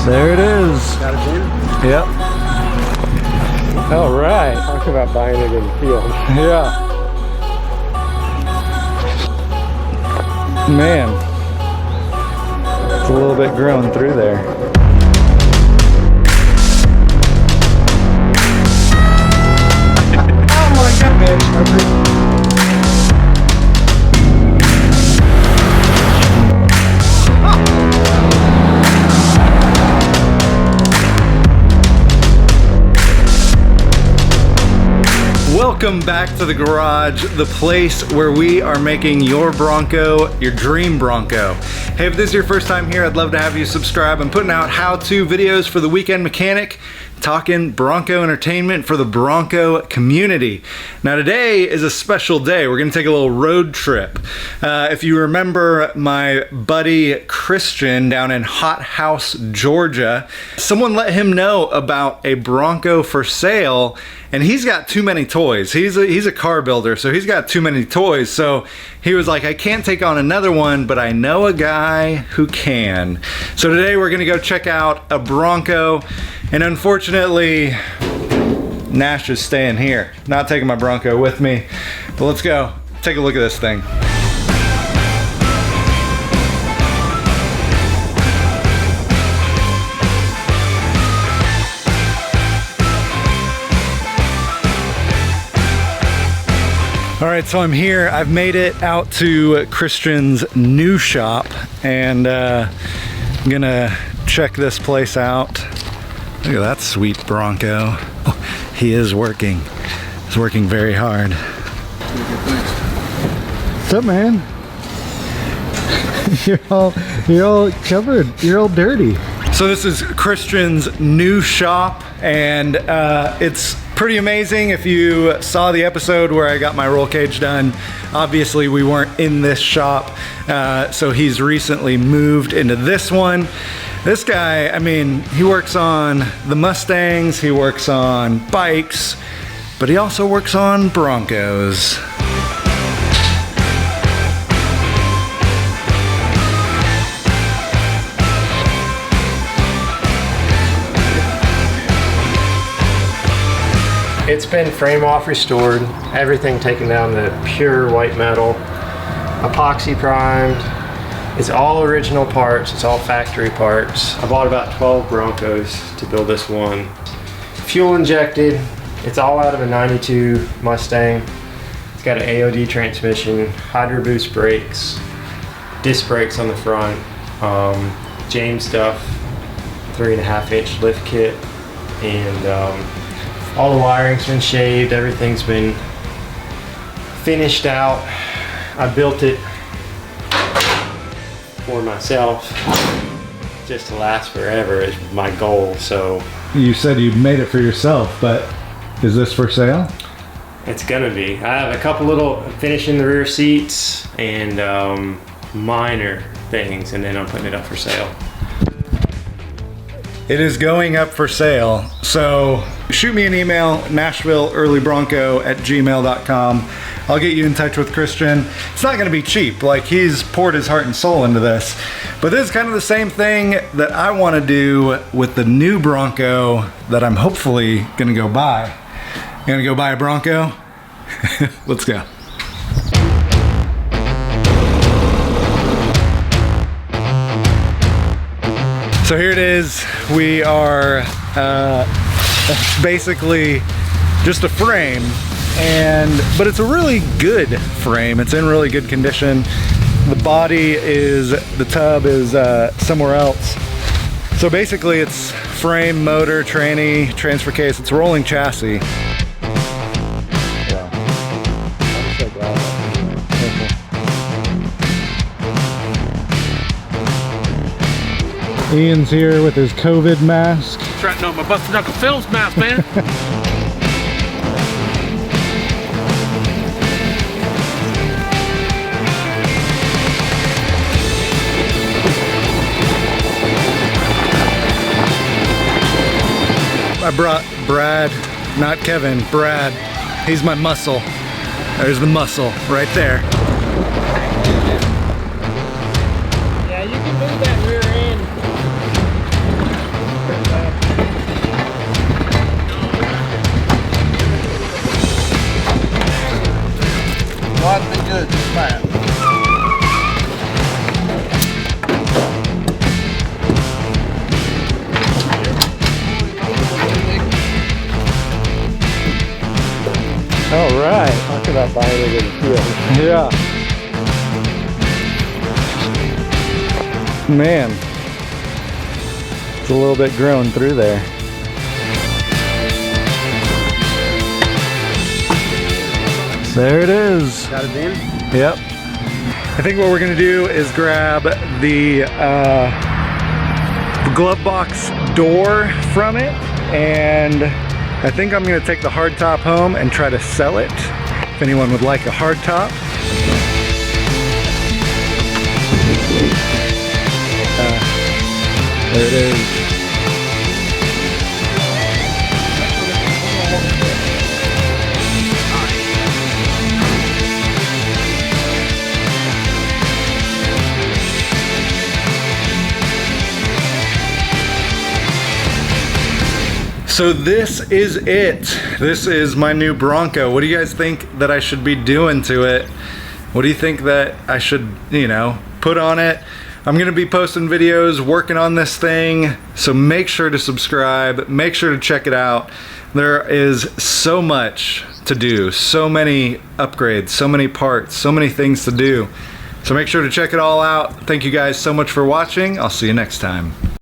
There it is. Got it in? Yep. All right. Talk about buying it in the field. Yeah. Man, it's a little bit grown through there. Oh my god, man. Welcome back to the garage, the place where we are making your Bronco your dream Bronco. Hey, if this is your first time here, I'd love to have you subscribe. I'm putting out how-to videos for the weekend mechanic, talking Bronco entertainment for the Bronco community. Now today is a special day. We're gonna take a little road trip. If you remember my buddy Christian down in Hot House, Georgia, someone let him know about a Bronco for sale, and he's got too many toys. He's a car builder, so he's got too many toys. So he was like, I can't take on another one, but I know a guy who can. So today we're gonna go check out a Bronco, and unfortunately, Nash is staying here. Not taking my Bronco with me, but let's go take a look at this thing. All right, so I'm here. I've made it out to Christian's new shop, and I'm gonna check this place out. Look at that sweet Bronco. Oh, he is working. He's working very hard. What's up, man? you're all covered. You're all dirty. So this is Christian's new shop, and it's pretty amazing. If you saw the episode where I got my roll cage done, obviously we weren't in this shop, so he's recently moved into this one. This guy, I mean, he works on the Mustangs, he works on bikes, but he also works on Broncos. It's been frame off restored, everything taken down to pure white metal, epoxy primed. It's all original parts, it's all factory parts. I bought about 12 Broncos to build this one. Fuel injected, it's all out of a 92 Mustang. It's got an AOD transmission, hydro boost brakes, disc brakes on the front, James Duff 3.5-inch lift kit, and all the wiring's been shaved, everything's been finished out. I built it for myself, just to last forever is my goal. So You said you made it for yourself, but is this for sale? it's gonna be. I have a couple little finishing the rear seats and minor things, and then I'm putting it up for sale. It is going up for sale, so shoot me an email, nashvilleearlybronco@gmail.com. I'll get you in touch with Christian. It's not gonna be cheap, like he's poured his heart and soul into this, but this is kind of the same thing that I wanna do with the new Bronco that I'm hopefully gonna go buy. You gonna go buy a Bronco? Let's go. So here it is. We are basically just a frame, but it's a really good frame. It's in really good condition. The tub is somewhere else. So basically it's frame, motor, tranny, transfer case. It's a rolling chassis. Ian's here with his COVID mask. Trying on my busted Uncle Phil's mask, man. I brought Brad, not Kevin, Brad. He's my muscle. There's the muscle right there. Yeah, you can move that rear end. thinking about buying it in the field. Yeah. Man. It's a little bit grown through there. There it is. Got it in? Yep. I think what we're gonna do is grab the glove box door from it, and I think I'm gonna take the hard top home and try to sell it if anyone would like a hard top. There it is. So this is it. This is my new Bronco. What do you guys think that I should be doing to it? What do you think that I should, you know, put on it? I'm gonna be posting videos, working on this thing, so make sure to subscribe, make sure to check it out. There is so much to do, so many upgrades, so many parts, so many things to do. So make sure to check it all out. Thank you guys so much for watching. I'll see you next time.